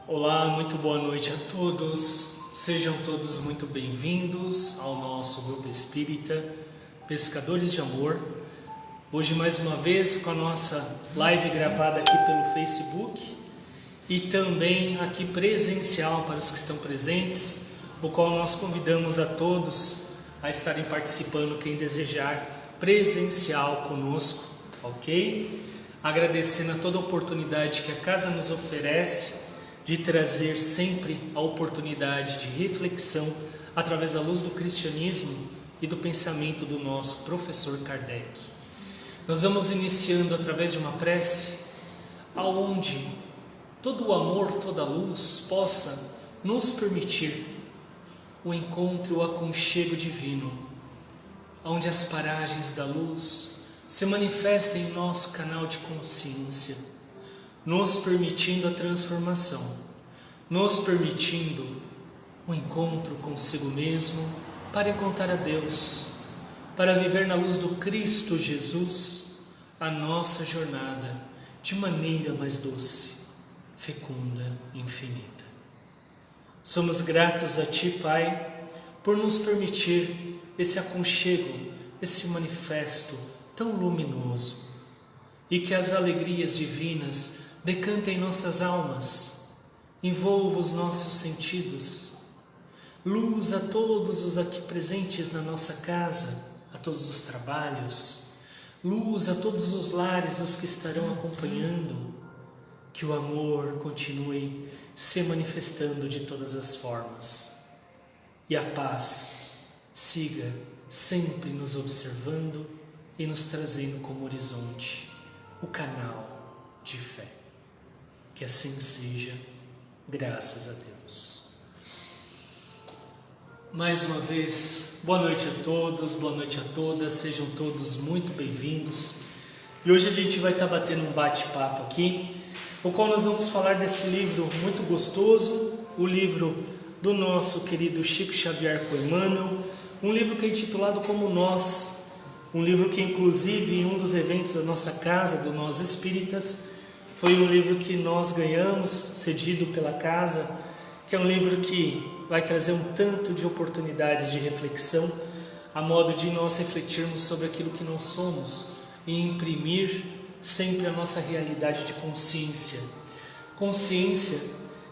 Olá, muito boa noite a todos. Sejam todos muito bem-vindos ao nosso grupo espírita Pescadores de Amor. Hoje mais uma vez com a nossa live gravada aqui pelo Facebook e também aqui presencial para os que estão presentes, o qual nós convidamos a todos a estarem participando, quem desejar, presencial conosco, ok? Agradecendo a toda a oportunidade que a casa nos oferece de trazer sempre a oportunidade de reflexão através da luz do cristianismo e do pensamento do nosso professor Kardec. Nós vamos iniciando através de uma prece, aonde todo o amor, toda a luz possa nos permitir o encontro e o aconchego divino, onde as paragens da luz se manifestem em nosso canal de consciência, nos permitindo a transformação, nos permitindo o encontro consigo mesmo, para encontrar a Deus, para viver na luz do Cristo Jesus a nossa jornada de maneira mais doce, fecunda e infinita. Somos gratos a Ti, Pai, por nos permitir esse aconchego, esse manifesto tão luminoso, e que as alegrias divinas decantem em nossas almas, envolva os nossos sentidos, luz a todos os aqui presentes na nossa casa, a todos os trabalhos, luz a todos os lares dos que estarão acompanhando, que o amor continue se manifestando de todas as formas, e a paz siga sempre nos observando e nos trazendo como horizonte o canal de fé. Que assim seja, graças a Deus. Mais uma vez, boa noite a todos, boa noite a todas, sejam todos muito bem-vindos. E hoje a gente vai estar batendo um bate-papo aqui, o qual nós vamos falar desse livro muito gostoso, o livro do nosso querido Chico Xavier Emmanuel, um livro que é intitulado Como Nós, um livro que inclusive em um dos eventos da nossa casa, do Nós Espíritas, foi um livro que nós ganhamos, cedido pela casa, que é um livro que vai trazer um tanto de oportunidades de reflexão, a modo de nós refletirmos sobre aquilo que nós somos e imprimir sempre a nossa realidade de consciência. Consciência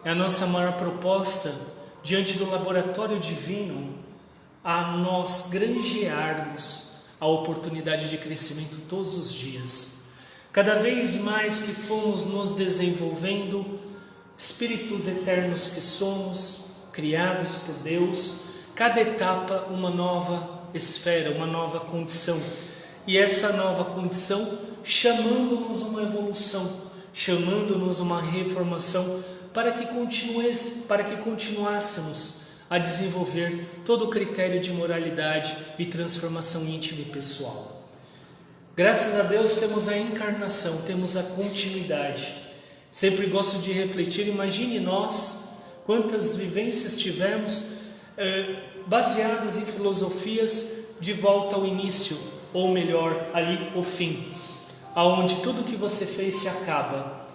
é a nossa maior proposta diante do laboratório divino, a nós granjearmos a oportunidade de crescimento todos os dias. Cada vez mais que fomos nos desenvolvendo, espíritos eternos que somos, criados por Deus, cada etapa uma nova esfera, uma nova condição. E essa nova condição chamando-nos uma evolução, chamando-nos uma reformação, para que continuássemos a desenvolver todo o critério de moralidade e transformação íntima e pessoal. Graças a Deus temos a encarnação, temos a continuidade. Sempre gosto de refletir, imagine nós quantas vivências tivemos baseadas em filosofias de volta ao início, ou melhor, ali o fim, aonde tudo que você fez se acaba.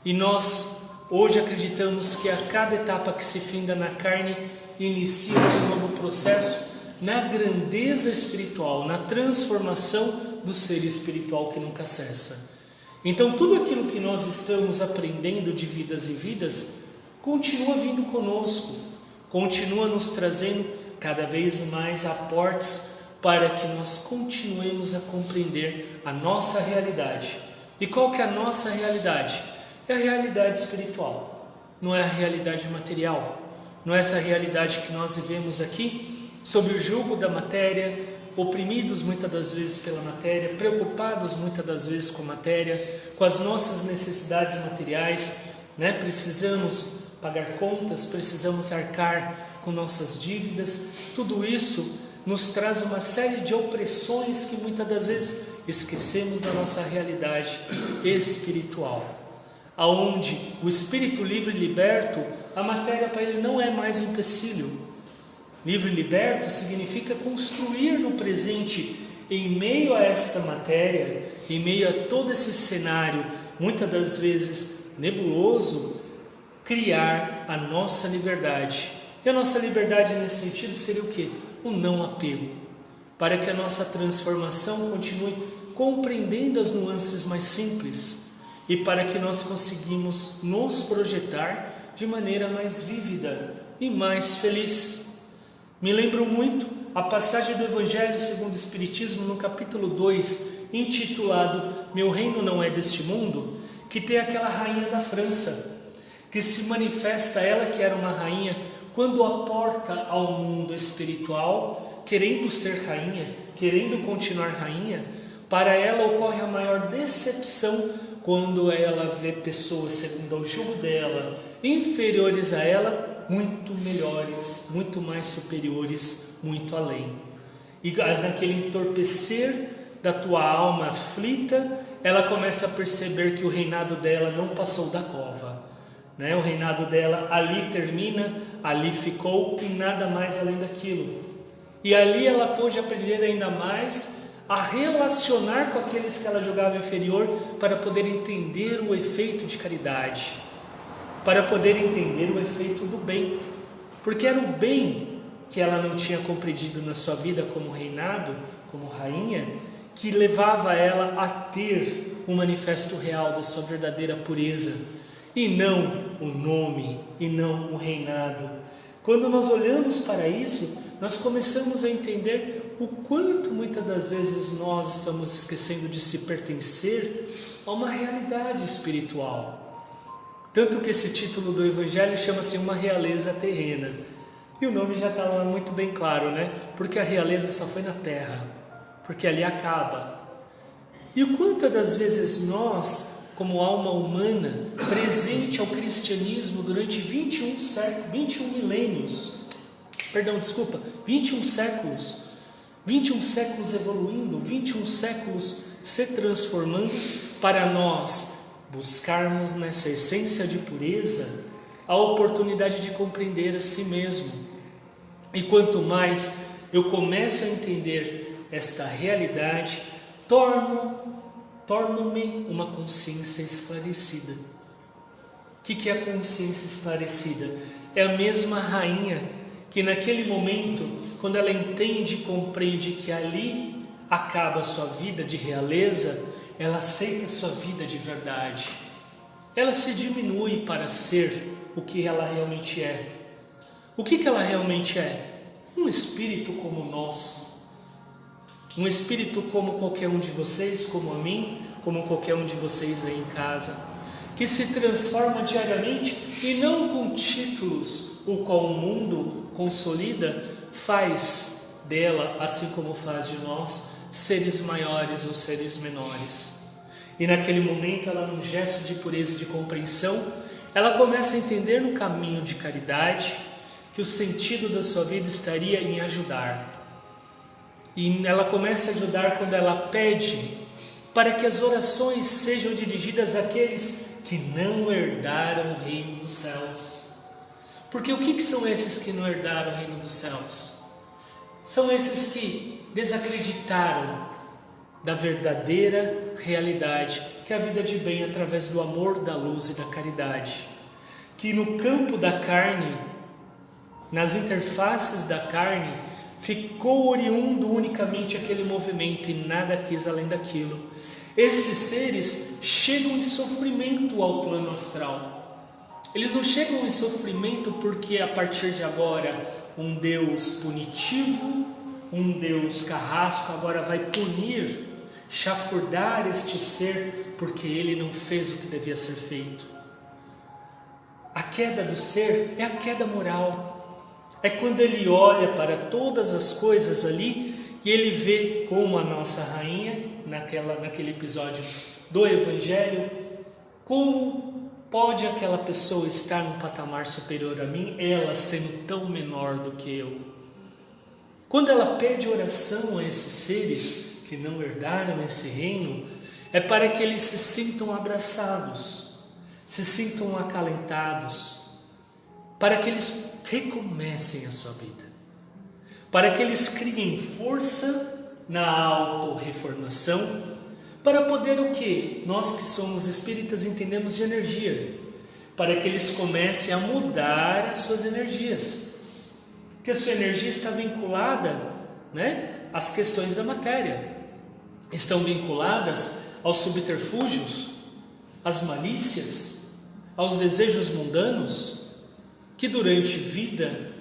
E nós hoje acreditamos que a cada etapa que se finda na carne, inicia-se um novo processo na grandeza espiritual, na transformação do ser espiritual que nunca cessa. Então tudo aquilo que nós estamos aprendendo de vidas em vidas, continua vindo conosco, continua nos trazendo cada vez mais aportes para que nós continuemos a compreender a nossa realidade. E qual que é a nossa realidade? É a realidade espiritual, não é a realidade material, não é essa realidade que nós vivemos aqui, sob o jugo da matéria, oprimidos muitas das vezes pela matéria, preocupados muitas das vezes com a matéria, com as nossas necessidades materiais, né? Precisamos pagar contas, precisamos arcar com nossas dívidas, tudo isso nos traz uma série de opressões que muitas das vezes esquecemos da nossa realidade espiritual, aonde o espírito livre e liberto, a matéria para ele não é mais um empecilho. Livre e liberto significa construir no presente, em meio a esta matéria, em meio a todo esse cenário, muitas das vezes nebuloso, criar a nossa liberdade. E a nossa liberdade nesse sentido seria o quê? O não apego, para que a nossa transformação continue compreendendo as nuances mais simples e para que nós conseguimos nos projetar de maneira mais vívida e mais feliz. Me lembro muito a passagem do Evangelho segundo o Espiritismo no capítulo 2, intitulado Meu Reino Não É Deste Mundo, que tem aquela rainha da França, que se manifesta ela que era uma rainha quando aporta ao mundo espiritual, querendo ser rainha, querendo continuar rainha. Para ela ocorre a maior decepção quando ela vê pessoas, segundo o julgo dela, inferiores a ela, muito melhores, muito mais superiores, muito além. E naquele entorpecer da tua alma aflita, ela começa a perceber que o reinado dela não passou da cova, né? O reinado dela ali termina, ali ficou e nada mais além daquilo. E ali ela pôde aprender ainda mais a relacionar com aqueles que ela julgava inferior para poder entender o efeito de caridade, para poder entender o efeito do bem, porque era o bem que ela não tinha compreendido na sua vida como reinado, como rainha, que levava ela a ter um manifesto real da sua verdadeira pureza, e não o nome, e não o reinado. Quando nós olhamos para isso, nós começamos a entender o quanto muitas das vezes nós estamos esquecendo de se pertencer a uma realidade espiritual. Tanto que esse título do Evangelho chama-se Uma Realeza Terrena. E o nome já está lá muito bem claro, né? Porque a realeza só foi na terra, porque ali acaba. E o quanto das vezes nós, como alma humana, presente ao cristianismo durante 21 séculos evoluindo, 21 séculos se transformando, para nós buscarmos nessa essência de pureza a oportunidade de compreender a si mesmo. E quanto mais eu começo a entender esta realidade, torno-me uma consciência esclarecida. O que é a consciência esclarecida? É a mesma rainha que naquele momento, quando ela entende e compreende que ali acaba a sua vida de realeza, ela aceita a sua vida de verdade. Ela se diminui para ser o que ela realmente é. O que ela realmente é? Um espírito como nós. Um espírito como qualquer um de vocês, como a mim, como qualquer um de vocês aí em casa, que se transforma diariamente e não com títulos, o qual o mundo consolida, faz dela, assim como faz de nós, seres maiores ou seres menores. E naquele momento ela, num gesto de pureza e de compreensão, ela começa a entender no caminho de caridade que o sentido da sua vida estaria em ajudar. E ela começa a ajudar quando ela pede para que as orações sejam dirigidas àqueles que não herdaram o reino dos céus. Porque o que são esses que não herdaram o reino dos céus? São esses que desacreditaram da verdadeira realidade, que é a vida de bem através do amor, da luz e da caridade. Que no campo da carne, nas interfaces da carne, ficou oriundo unicamente aquele movimento e nada quis além daquilo. Esses seres chegam em sofrimento ao plano astral. Eles não chegam em sofrimento porque a partir de agora um Deus punitivo, um Deus carrasco agora vai punir, chafurdar este ser porque ele não fez o que devia ser feito. A queda do ser é a queda moral. É quando ele olha para todas as coisas ali e ele vê como a nossa rainha, naquele episódio do Evangelho, como pode aquela pessoa estar num patamar superior a mim, ela sendo tão menor do que eu. Quando ela pede oração a esses seres que não herdaram esse reino, é para que eles se sintam abraçados, se sintam acalentados, para que eles recomecem a sua vida, para que eles criem força na autorreformação, para poder o quê? Nós que somos espíritas entendemos de energia, para que eles comecem a mudar as suas energias. Porque a sua energia está vinculada, às questões da matéria. Estão vinculadas aos subterfúgios, às malícias, aos desejos mundanos, que durante vida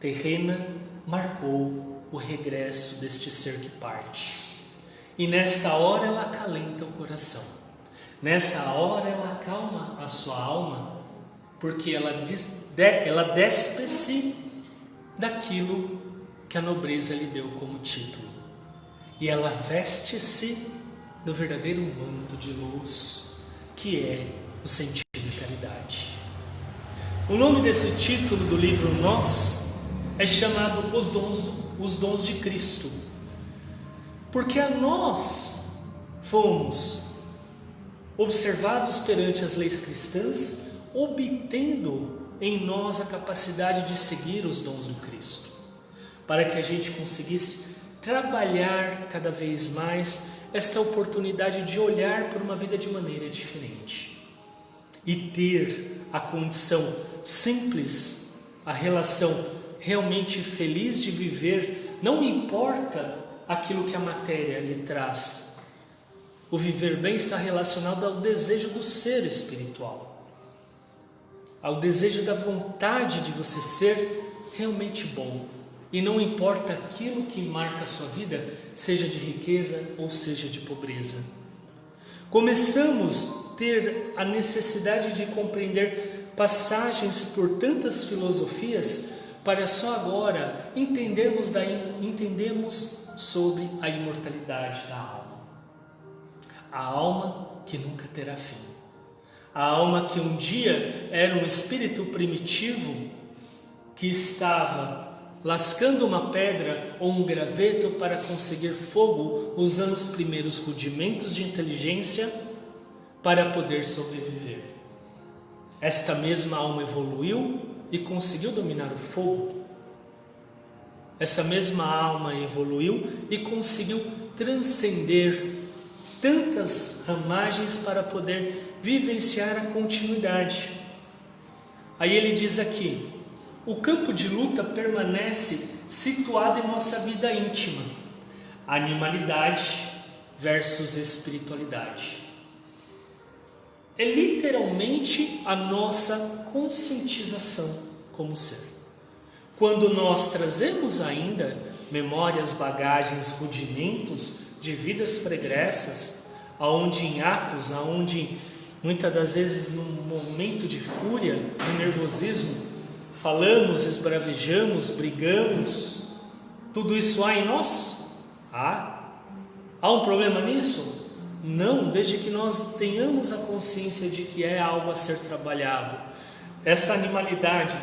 terrena marcou o regresso deste ser que parte. E nesta hora ela acalenta o coração. Nessa hora ela acalma a sua alma, porque ela despe-se daquilo que a nobreza lhe deu como título. E ela veste-se do verdadeiro manto de luz, que é o sentido de caridade. O nome desse título do livro Nós é chamado Os Dons de Cristo, porque a nós fomos observados perante as leis cristãs, obtendo em nós a capacidade de seguir os dons do Cristo, para que a gente conseguisse trabalhar cada vez mais esta oportunidade de olhar por uma vida de maneira diferente e ter a condição simples, a relação realmente feliz de viver. Não importa aquilo que a matéria lhe traz. O viver bem está relacionado ao desejo do ser espiritual, ao desejo da vontade de você ser realmente bom. E não importa aquilo que marca a sua vida, seja de riqueza ou seja de pobreza. Começamos a ter a necessidade de compreender passagens por tantas filosofias, para só agora entendermos sobre a imortalidade da alma. A alma que nunca terá fim. A alma que um dia era um espírito primitivo que estava lascando uma pedra ou um graveto para conseguir fogo, usando os primeiros rudimentos de inteligência para poder sobreviver. Esta mesma alma evoluiu e conseguiu dominar o fogo. Essa mesma alma evoluiu e conseguiu transcender tantas ramagens para poder vivenciar a continuidade. Aí ele diz aqui: o campo de luta permanece situado em nossa vida íntima. Animalidade versus espiritualidade. É literalmente a nossa conscientização como ser. Quando nós trazemos ainda memórias, bagagens, rudimentos de vidas pregressas, aonde em atos, aonde muitas das vezes num momento de fúria, de nervosismo, falamos, esbravejamos, brigamos, tudo isso há em nós? Há um problema nisso? Não, desde que nós tenhamos a consciência de que é algo a ser trabalhado. Essa animalidade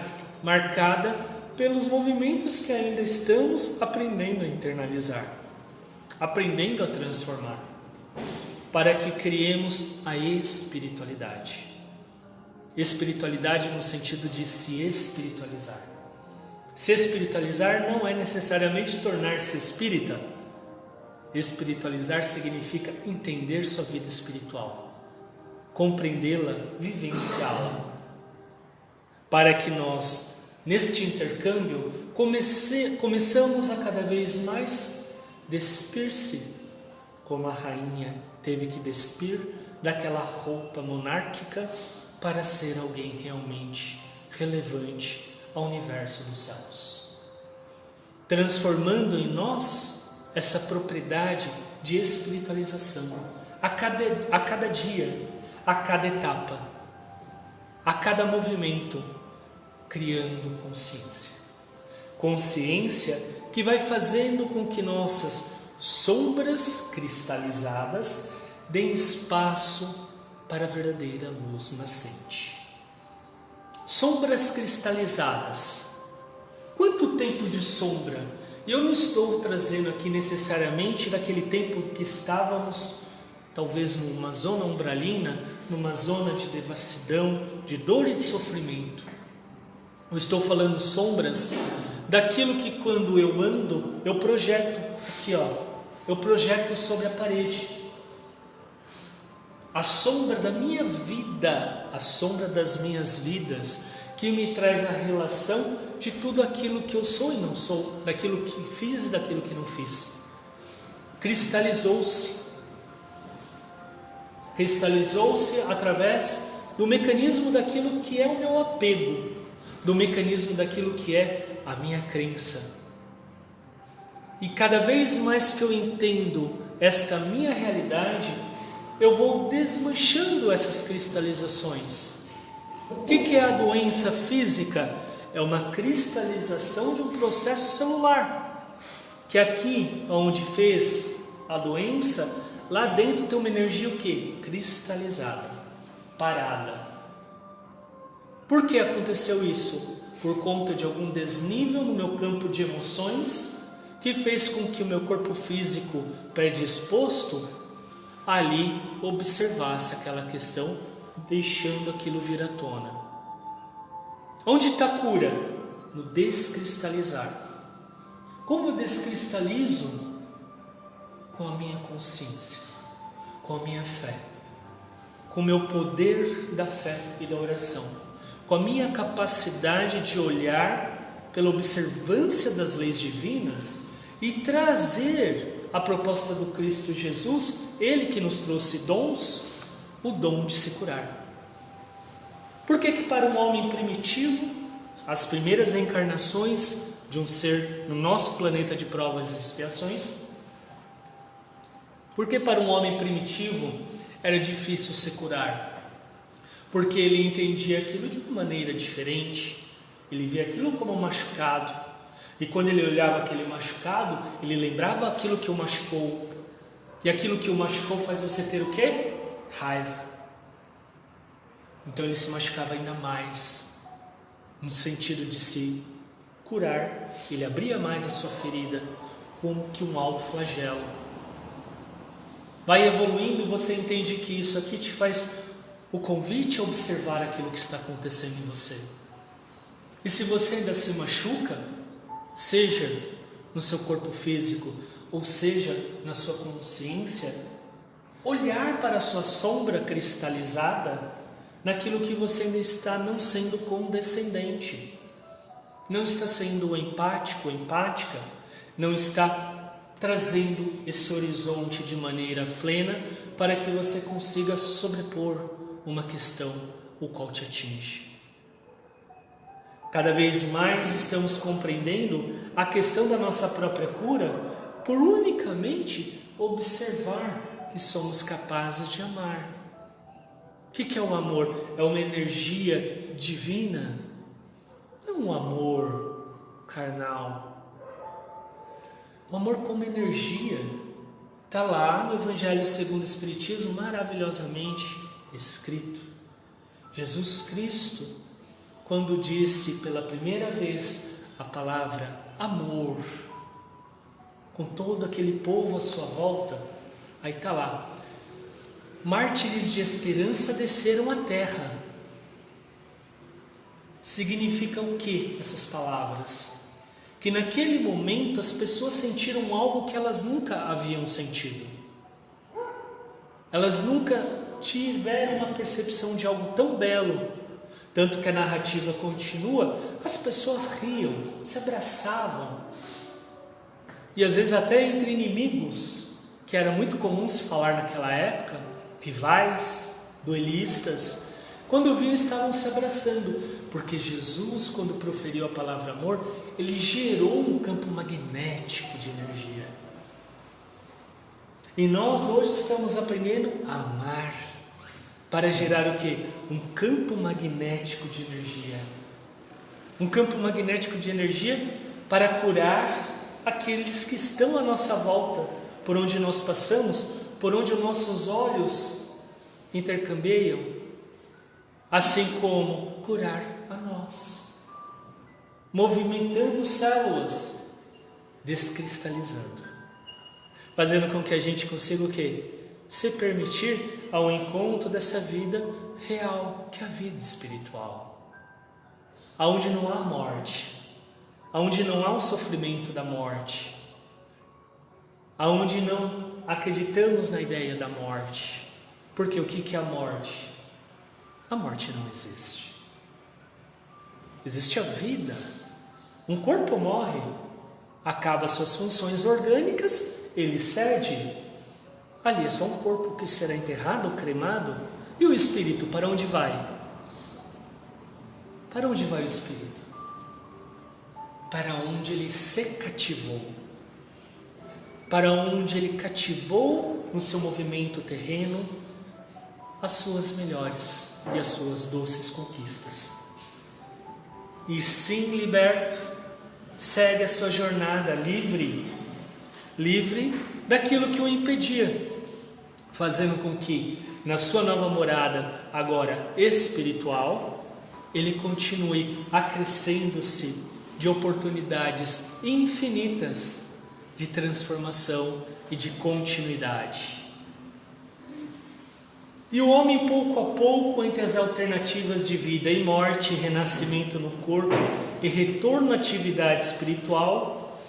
marcada pelos movimentos que ainda estamos aprendendo a internalizar, aprendendo a transformar, para que criemos a espiritualidade. Espiritualidade no sentido de se espiritualizar. Se espiritualizar não é necessariamente tornar-se espírita. Espiritualizar significa entender sua vida espiritual, compreendê-la, vivenciá-la, para que nós, neste intercâmbio, começamos a cada vez mais despir-se, como a rainha teve que despir daquela roupa monárquica para ser alguém realmente relevante ao universo dos céus, transformando em nós essa propriedade de espiritualização a cada dia, a cada etapa, a cada movimento, criando consciência que vai fazendo com que nossas sombras cristalizadas deem espaço para a verdadeira luz nascente. Sombras cristalizadas. Quanto tempo de sombra? E eu não estou trazendo aqui necessariamente daquele tempo que estávamos talvez numa zona umbralina, numa zona de devassidão, de dor e de sofrimento. Eu estou falando sombras daquilo que quando eu ando, eu projeto aqui, eu projeto sobre a parede. a sombra da minha vida, a sombra das minhas vidas, que me traz a relação de tudo aquilo que eu sou e não sou, daquilo que fiz e daquilo que não fiz. Cristalizou-se através do mecanismo daquilo que é o meu apego, do mecanismo daquilo que é a minha crença. E cada vez mais que eu entendo esta minha realidade, eu vou desmanchando essas cristalizações. O que é a doença física? É uma cristalização de um processo celular, que aqui onde fez a doença, lá dentro tem uma energia o quê? Cristalizada, parada. Por que aconteceu isso? Por conta de algum desnível no meu campo de emoções, que fez com que o meu corpo físico predisposto ali observasse aquela questão, deixando aquilo vir à tona. Onde está a cura? No descristalizar. Como eu descristalizo? Com a minha consciência, com a minha fé, com o meu poder da fé e da oração, com a minha capacidade de olhar pela observância das leis divinas e trazer a proposta do Cristo Jesus, Ele que nos trouxe dons, o dom de se curar. Por que para um homem primitivo, as primeiras reencarnações de um ser no nosso planeta de provas e expiações, por que para um homem primitivo era difícil se curar? Porque ele entendia aquilo de uma maneira diferente, ele via aquilo como um machucado, e quando ele olhava aquele machucado, ele lembrava aquilo que o machucou, e aquilo que o machucou faz você ter o quê? Raiva. Então ele se machucava ainda mais, no sentido de se curar, ele abria mais a sua ferida, como que um autoflagelo. Vai evoluindo, você entende que isso aqui te faz o convite a observar aquilo que está acontecendo em você. E se você ainda se machuca, seja no seu corpo físico, ou seja na sua consciência, olhar para a sua sombra cristalizada, naquilo que você ainda está não sendo condescendente, não está sendo empático, empática, não está trazendo esse horizonte de maneira plena para que você consiga sobrepor uma questão o qual te atinge. Cada vez mais estamos compreendendo a questão da nossa própria cura por unicamente observar que somos capazes de amar. O que é o amor? É uma energia divina, não um amor carnal. O amor como energia está lá no Evangelho segundo o Espiritismo maravilhosamente escrito. Jesus Cristo, quando disse pela primeira vez a palavra amor, com todo aquele povo à sua volta, aí está lá, mártires de esperança desceram à terra. Significa o que essas palavras? Que naquele momento as pessoas sentiram algo que elas nunca haviam sentido. Elas nunca tiveram uma percepção de algo tão belo. Tanto que a narrativa continua, as pessoas riam, se abraçavam. E às vezes até entre inimigos, que era muito comum se falar naquela época, rivais, duelistas, quando viam estavam se abraçando. Porque Jesus, quando proferiu a palavra amor, ele gerou um campo magnético de energia. E nós hoje estamos aprendendo a amar, para gerar o quê? Um campo magnético de energia. Um campo magnético de energia para curar aqueles que estão à nossa volta, por onde nós passamos, por onde os nossos olhos intercambiam, assim como curar a nós, movimentando células, descristalizando, fazendo com que a gente consiga o quê? Se permitir ao encontro dessa vida real, que é a vida espiritual, aonde não há morte, aonde não há o sofrimento da morte, aonde não acreditamos na ideia da morte, Porque o que é a morte? A morte não existe. Existe a vida. Um corpo morre, acaba suas funções orgânicas, ele cede. Ali é só um corpo que será enterrado ou cremado. E o espírito, para onde vai? Para onde vai o espírito? Para onde ele se cativou. Para onde ele cativou no seu movimento terreno as suas melhores e as suas doces conquistas. E sim, liberto, segue a sua jornada livre daquilo que o impedia, fazendo com que na sua nova morada, agora espiritual, ele continue acrescendo-se de oportunidades infinitas de transformação e de continuidade. E o homem, pouco a pouco, entre as alternativas de vida e morte, renascimento no corpo e retorno à atividade espiritual,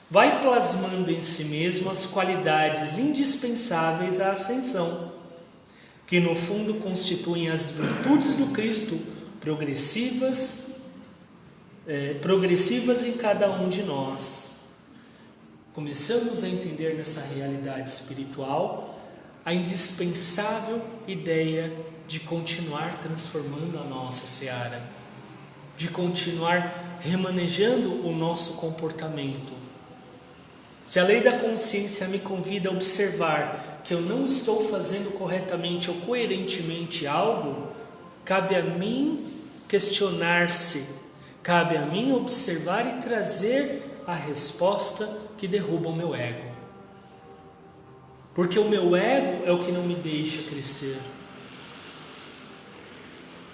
vai plasmando em si mesmo as qualidades indispensáveis à ascensão, que no fundo constituem as virtudes do Cristo progressivas em cada um de nós. Começamos a entender nessa realidade espiritual a indispensável ideia de continuar transformando a nossa seara, de continuar remanejando o nosso comportamento. Se a lei da consciência me convida a observar que eu não estou fazendo corretamente ou coerentemente algo, cabe a mim questionar-se, cabe a mim observar e trazer a resposta que derruba o meu ego. Porque o meu ego é o que não me deixa crescer.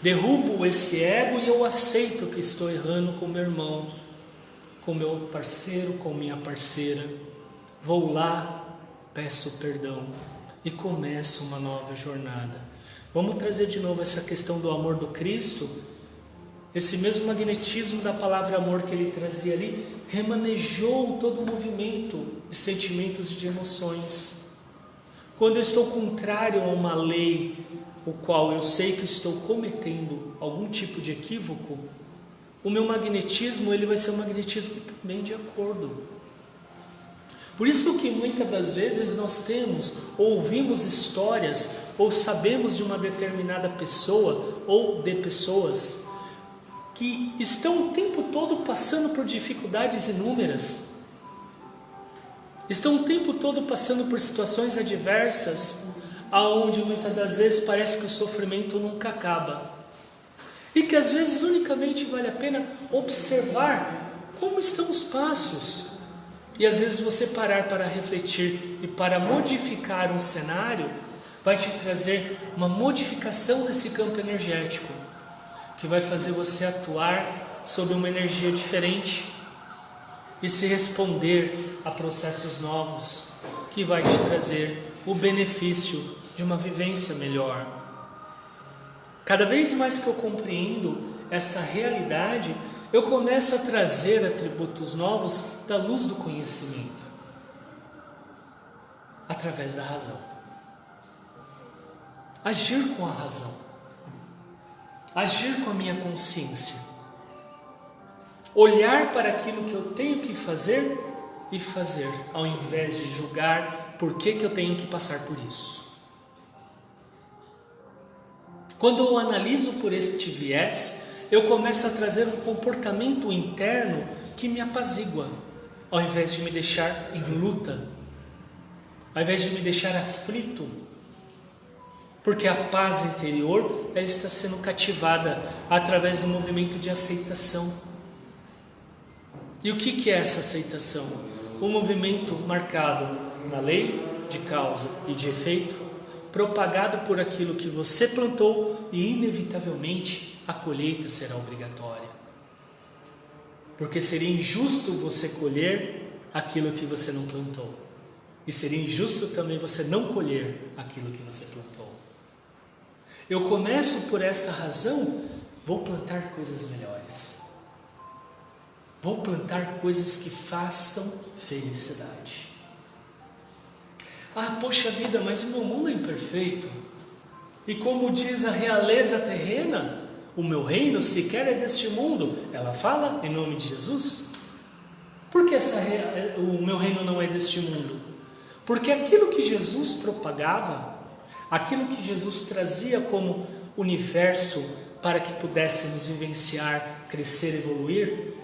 Derrubo esse ego e eu aceito que estou errando com meu irmão, com meu parceiro, com minha parceira. Vou lá, peço perdão e começo uma nova jornada. Vamos trazer de novo essa questão do amor do Cristo. Esse mesmo magnetismo da palavra amor que ele trazia ali, remanejou todo o movimento de sentimentos e de emoções. Quando eu estou contrário a uma lei, o qual eu sei que estou cometendo algum tipo de equívoco, o meu magnetismo ele vai ser um magnetismo também de acordo. Por isso que muitas das vezes nós temos, ou ouvimos histórias, ou sabemos de uma determinada pessoa, ou de pessoas, que estão o tempo todo passando por dificuldades inúmeras, estão o tempo todo passando por situações adversas, aonde muitas das vezes parece que o sofrimento nunca acaba. E que às vezes unicamente vale a pena observar como estão os passos. E às vezes você parar para refletir e para modificar um cenário, vai te trazer uma modificação nesse campo energético, que vai fazer você atuar sob uma energia diferente e se responder a processos novos, que vai te trazer o benefício de uma vivência melhor. Cada vez mais que eu compreendo esta realidade, eu começo a trazer atributos novos da luz do conhecimento, através da razão. Agir com a razão, agir com a minha consciência, olhar para aquilo que eu tenho que fazer e fazer, ao invés de julgar por que eu tenho que passar por isso. Quando eu analiso por este viés, eu começo a trazer um comportamento interno que me apazigua, ao invés de me deixar em luta, ao invés de me deixar aflito, porque a paz interior ela está sendo cativada através do movimento de aceitação. E o que é essa aceitação? Um movimento marcado na lei de causa e de efeito, propagado por aquilo que você plantou e inevitavelmente a colheita será obrigatória. Porque seria injusto você colher aquilo que você não plantou. E seria injusto também você não colher aquilo que você plantou. Eu começo por esta razão, vou plantar coisas melhores. Vou plantar coisas que façam felicidade. Ah, poxa vida, mas o meu mundo é imperfeito. E como diz a realeza terrena, o meu reino sequer é deste mundo. Ela fala em nome de Jesus. Por que o meu reino não é deste mundo? Porque aquilo que Jesus propagava, aquilo que Jesus trazia como universo para que pudéssemos vivenciar, crescer, evoluir,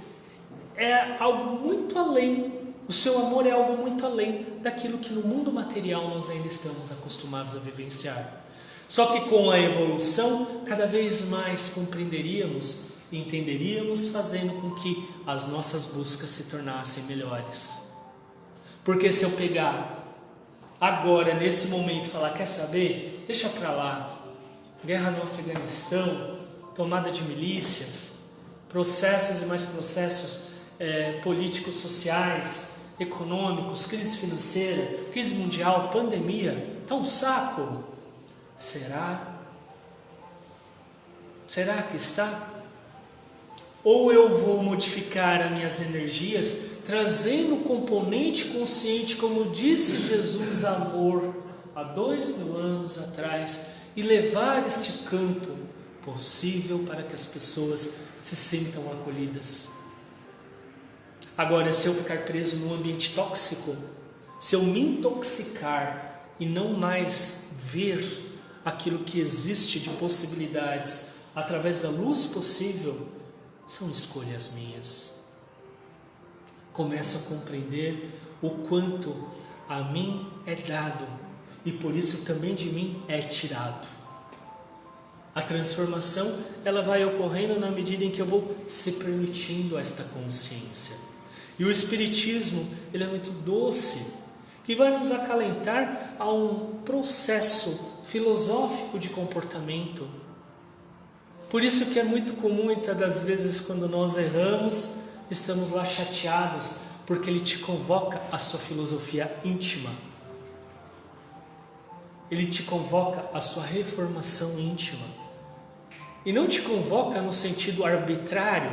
é algo muito além. O seu amor é algo muito além daquilo que no mundo material nós ainda estamos acostumados a vivenciar. Só que com a evolução, cada vez mais compreenderíamos e entenderíamos, fazendo com que as nossas buscas se tornassem melhores. Porque se eu pegar agora, nesse momento, e falar, quer saber? Deixa para lá. Guerra no Afeganistão, tomada de milícias, processos e mais processos políticos, sociais, econômicos, crise financeira, crise mundial, pandemia, tá um saco. Será? Será que está? Ou eu vou modificar as minhas energias, trazendo o componente consciente, como disse Jesus, amor, há 2000 anos atrás, e levar este campo possível para que as pessoas se sintam acolhidas. Agora, se eu ficar preso num ambiente tóxico, se eu me intoxicar e não mais ver aquilo que existe de possibilidades através da luz possível, são escolhas minhas. Começo a compreender o quanto a mim é dado e por isso também de mim é tirado. A transformação, ela vai ocorrendo na medida em que eu vou se permitindo esta consciência. E o Espiritismo, ele é muito doce, que vai nos acalentar a um processo filosófico de comportamento. Por isso que é muito comum, muitas das vezes, quando nós erramos, estamos lá chateados, porque ele te convoca à sua filosofia íntima. Ele te convoca à sua reformação íntima. E não te convoca no sentido arbitrário,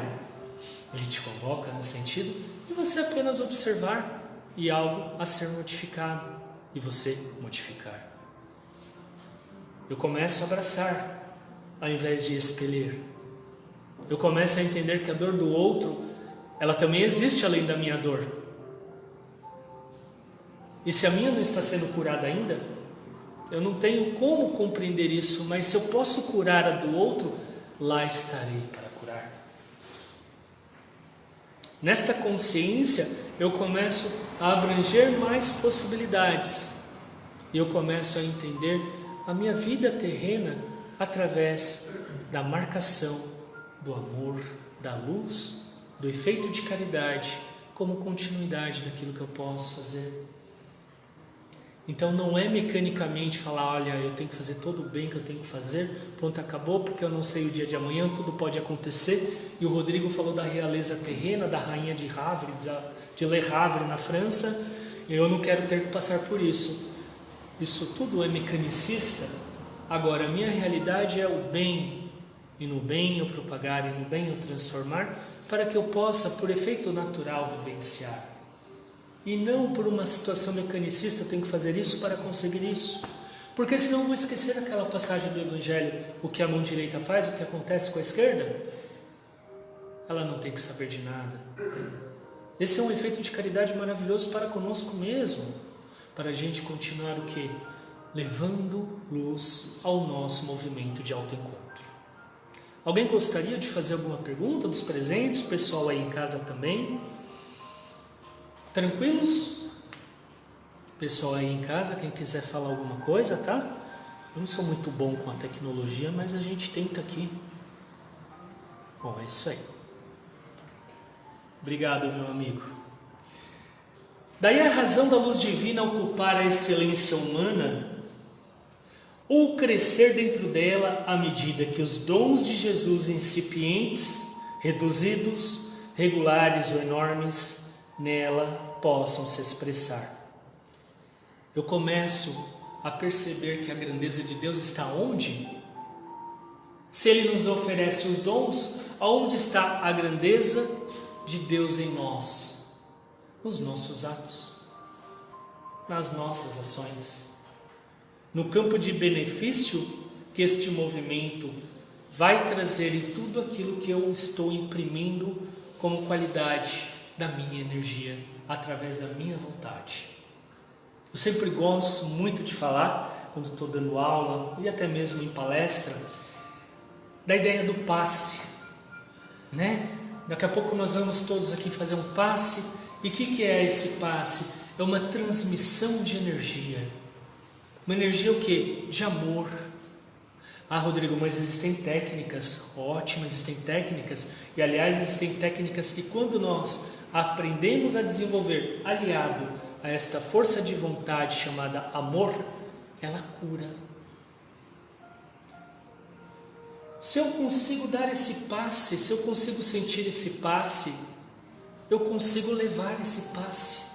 ele te convoca no sentido de você apenas observar e algo a ser modificado, e você modificar. Eu começo a abraçar, ao invés de expelir. Eu começo a entender que a dor do outro, ela também existe além da minha dor. E se a minha não está sendo curada ainda, eu não tenho como compreender isso, mas se eu posso curar a do outro, lá estarei para curar. Nesta consciência, eu começo a abranger mais possibilidades. E eu começo a entender a minha vida terrena através da marcação, do amor, da luz, do efeito de caridade, como continuidade daquilo que eu posso fazer. Então não é mecanicamente falar, olha, eu tenho que fazer todo o bem que eu tenho que fazer, pronto, acabou, porque eu não sei o dia de amanhã, tudo pode acontecer. E o Rodrigo falou da realeza terrena, da rainha de Havre, de Le Havre na França, eu não quero ter que passar por isso. Isso tudo é mecanicista. Agora, a minha realidade é o bem, e no bem eu propagar, e no bem eu transformar, para que eu possa, por efeito natural, vivenciar. E não por uma situação mecanicista, eu tenho que fazer isso para conseguir isso. Porque senão eu vou esquecer aquela passagem do Evangelho, o que a mão direita faz, o que acontece com a esquerda. Ela não tem que saber de nada. Esse é um efeito de caridade maravilhoso para conosco mesmo, para a gente continuar o quê? Levando luz ao nosso movimento de autoencontro. Alguém gostaria de fazer alguma pergunta dos presentes? O pessoal aí em casa também? Tranquilos? Pessoal aí em casa, quem quiser falar alguma coisa, tá? Eu não sou muito bom com a tecnologia, mas a gente tenta aqui. Bom, é isso aí. Obrigado, meu amigo. Daí a razão da luz divina ocupar a excelência humana, ou crescer dentro dela à medida que os dons de Jesus incipientes, reduzidos, regulares ou enormes, nela possam se expressar. Eu começo a perceber que a grandeza de Deus está onde? Se Ele nos oferece os dons, aonde está a grandeza de Deus em nós? Nos nossos atos, nas nossas ações. No campo de benefício que este movimento vai trazer em tudo aquilo que eu estou imprimindo como qualidade da minha energia, através da minha vontade. Eu sempre gosto muito de falar, quando estou dando aula e até mesmo em palestra, da ideia do passe, né? Daqui a pouco nós vamos todos aqui fazer um passe. E o que é esse passe? É uma transmissão de energia. Uma energia o quê? De amor. Ah, Rodrigo, mas existem técnicas, ótimo, existem técnicas, e aliás existem técnicas que quando nós aprendemos a desenvolver, aliado a esta força de vontade chamada amor, ela cura. Se eu consigo dar esse passe, se eu consigo sentir esse passe, eu consigo levar esse passe.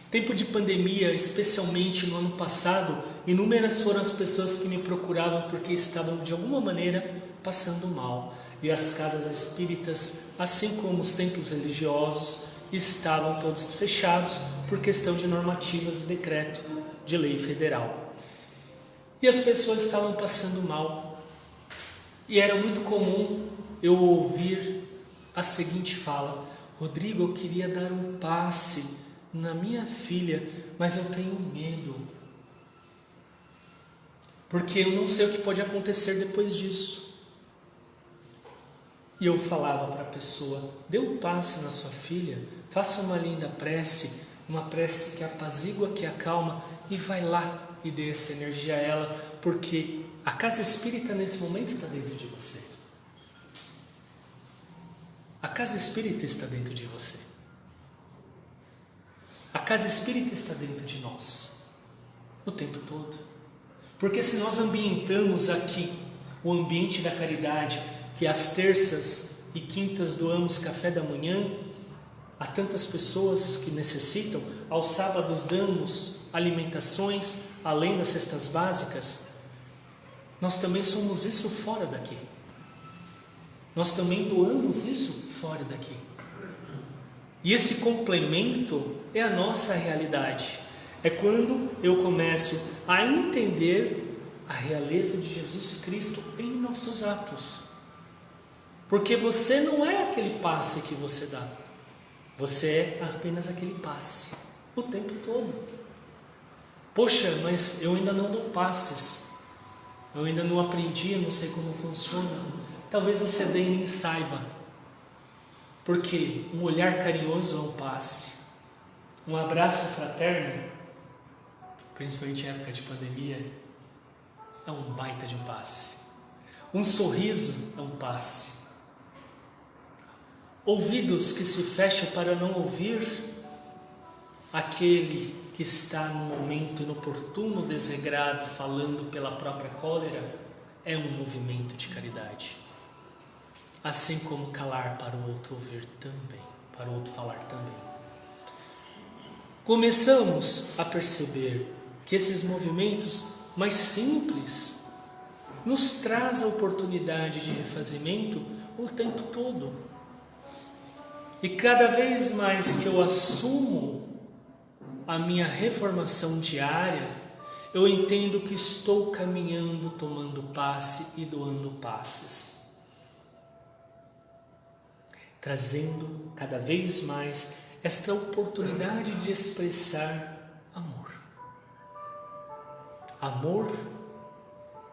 Tempo de pandemia, especialmente no ano passado, inúmeras foram as pessoas que me procuravam porque estavam de alguma maneira passando mal. E as casas espíritas, assim como os templos religiosos, estavam todos fechados por questão de normativas e decreto de lei federal. E as pessoas estavam passando mal. E era muito comum eu ouvir a seguinte fala: Rodrigo, eu queria dar um passe na minha filha, mas eu tenho medo, porque eu não sei o que pode acontecer depois disso. E eu falava para a pessoa: dê um passe na sua filha, faça uma linda prece, uma prece que apazigua, que acalma, e vai lá e dê essa energia a ela, porque a casa espírita nesse momento está dentro de você. A casa espírita está dentro de você. A casa espírita está dentro de nós, o tempo todo. Porque se nós ambientamos aqui o ambiente da caridade, que às terças e quintas doamos café da manhã a tantas pessoas que necessitam, aos sábados damos alimentações além das cestas básicas, nós também somos isso fora daqui. Nós também doamos isso fora daqui. E esse complemento é a nossa realidade. É quando eu começo a entender a realeza de Jesus Cristo em nossos atos. Porque você não é aquele passe que você dá. Você é apenas aquele passe, o tempo todo. Poxa, mas eu ainda não dou passes. Eu ainda não aprendi, eu não sei como funciona. Talvez você nem saiba. Porque um olhar carinhoso é um passe. Um abraço fraterno, principalmente em época de pandemia, é um baita de um passe. Um sorriso é um passe. Ouvidos que se fecham para não ouvir aquele que está no momento inoportuno, desregrado, falando pela própria cólera, é um movimento de caridade. Assim como calar para o outro ouvir também, para o outro falar também. Começamos a perceber que esses movimentos mais simples nos traz a oportunidade de refazimento o tempo todo. E cada vez mais que eu assumo a minha reformação diária, eu entendo que estou caminhando, tomando passe e doando passes. Trazendo cada vez mais esta oportunidade de expressar amor. Amor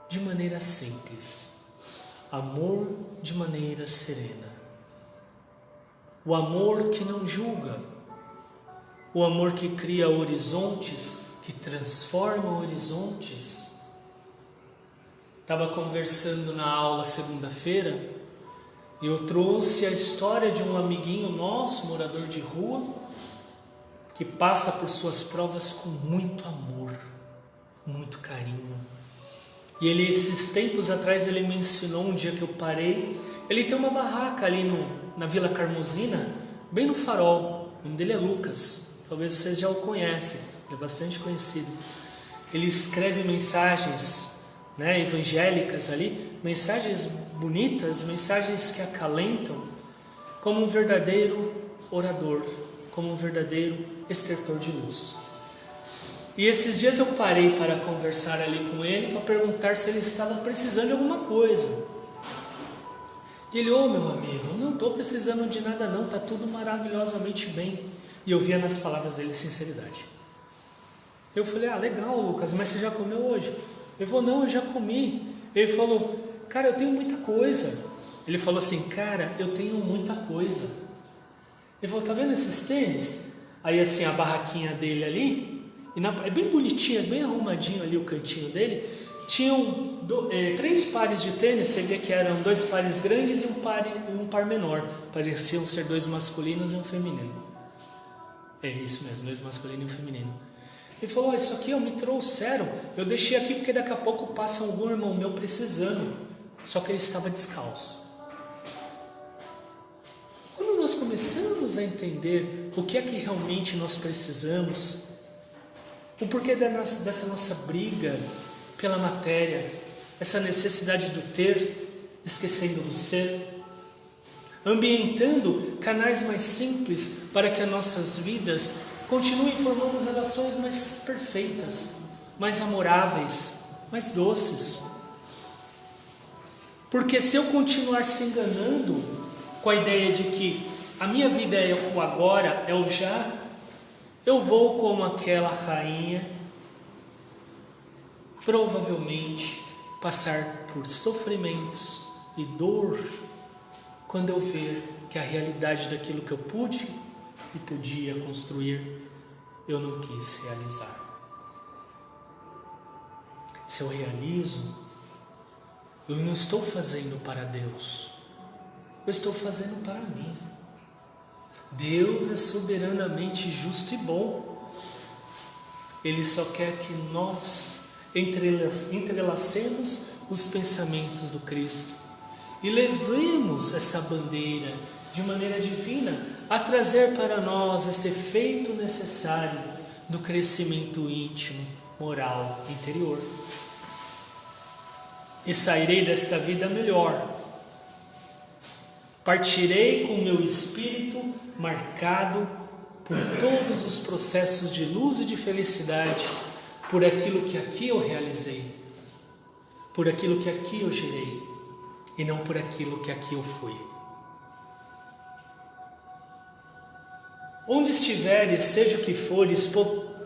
de maneira simples. Amor de maneira serena. O amor que não julga. O amor que cria horizontes, que transforma horizontes. Estava conversando na aula segunda-feira. Eu trouxe a história de um amiguinho nosso, morador de rua, que passa por suas provas com muito amor, com muito carinho. E ele, esses tempos atrás, ele me ensinou, um dia que eu parei, ele tem uma barraca ali na Vila Carmozina, bem no Farol. O nome dele é Lucas, talvez vocês já o conhecem, ele é bastante conhecido. Ele escreve mensagens evangélicas ali, mensagens bonitas, mensagens que acalentam, como um verdadeiro orador, como um verdadeiro estertor de luz. E esses dias eu parei para conversar ali com ele, para perguntar se ele estava precisando de alguma coisa. E ele, meu amigo, não estou precisando de nada não, está tudo maravilhosamente bem. E eu via nas palavras dele sinceridade. Eu falei, legal, Lucas, mas você já comeu hoje? Ele falou, não, eu já comi. Ele falou, cara, eu tenho muita coisa. Ele falou assim, cara, eu tenho muita coisa. Ele falou, tá vendo esses tênis? Aí assim, a barraquinha dele ali, é bem bonitinho, bem arrumadinho ali o cantinho dele. Tinham 3 pares de tênis, você via que eram 2 pares grandes e um par menor. Pareciam ser 2 masculinos e um feminino. É isso mesmo, 2 masculinos e um feminino. Ele falou, isso aqui me trouxeram, eu deixei aqui porque daqui a pouco passa algum irmão meu precisando. Só que ele estava descalço. Quando nós começamos a entender o que é que realmente nós precisamos, o porquê dessa nossa briga pela matéria, essa necessidade do ter, esquecendo do ser, ambientando canais mais simples para que as nossas vidas continuem formando relações mais perfeitas, mais amoráveis, mais doces. Porque se eu continuar se enganando com a ideia de que a minha vida é o agora, é o já, eu vou como aquela rainha, provavelmente passar por sofrimentos e dor quando eu ver que a realidade daquilo que eu pude e podia construir, eu não quis realizar. Se eu realizo, eu não estou fazendo para Deus, eu estou fazendo para mim. Deus é soberanamente justo e bom. Ele só quer que nós entrelacemos os pensamentos do Cristo e levemos essa bandeira de maneira divina a trazer para nós esse efeito necessário do crescimento íntimo, moral, interior. E sairei desta vida melhor. Partirei com o meu espírito marcado por todos os processos de luz e de felicidade, por aquilo que aqui eu realizei, por aquilo que aqui eu gerei, e não por aquilo que aqui eu fui. Onde estiveres, seja o que fores,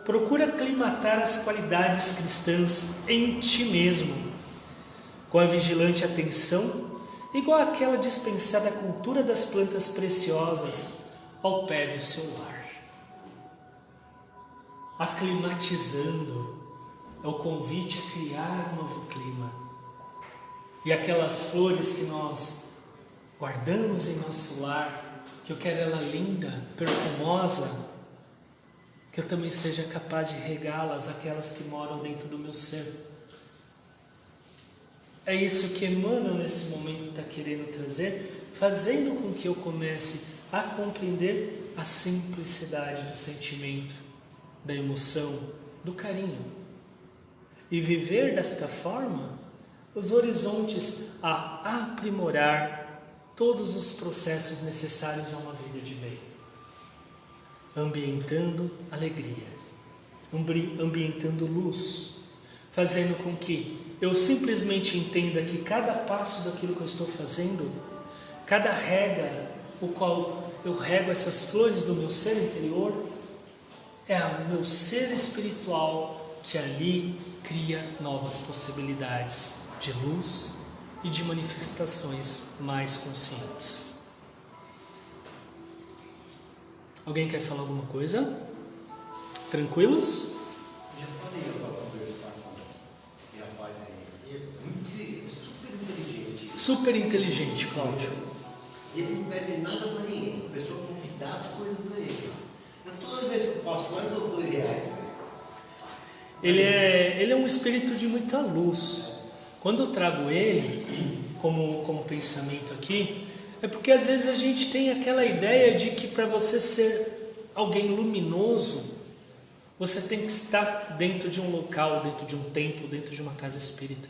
procura aclimatar as qualidades cristãs em ti mesmo, com a vigilante atenção, igual àquela dispensada à cultura das plantas preciosas ao pé do seu lar. Aclimatizando é o convite a criar um novo clima. E aquelas flores que nós guardamos em nosso lar, que eu quero ela linda, perfumosa, que eu também seja capaz de regá-las, aquelas que moram dentro do meu ser. É isso que Emmanuel nesse momento está querendo trazer, fazendo com que eu comece a compreender a simplicidade do sentimento, da emoção, do carinho. E viver desta forma os horizontes a aprimorar todos os processos necessários a uma vida de bem. Ambientando alegria, ambientando luz, fazendo com que eu simplesmente entenda que cada passo daquilo que eu estou fazendo, cada rega, o qual eu rego essas flores do meu ser interior, é o meu ser espiritual que ali cria novas possibilidades de luz e de manifestações mais conscientes. Alguém quer falar alguma coisa? Tranquilos? Já falei para conversar com esse rapaz aí. Ele é super inteligente. Super inteligente, Cláudio. Ele não pede nada para ninguém. A pessoa não me dá as coisas para ele. Todas as vezes que eu passo lá, eu dou R$2 para ele. Ele é um espírito de muita luz. Quando eu trago ele como pensamento aqui, é porque às vezes a gente tem aquela ideia de que para você ser alguém luminoso, você tem que estar dentro de um local, dentro de um templo, dentro de uma casa espírita.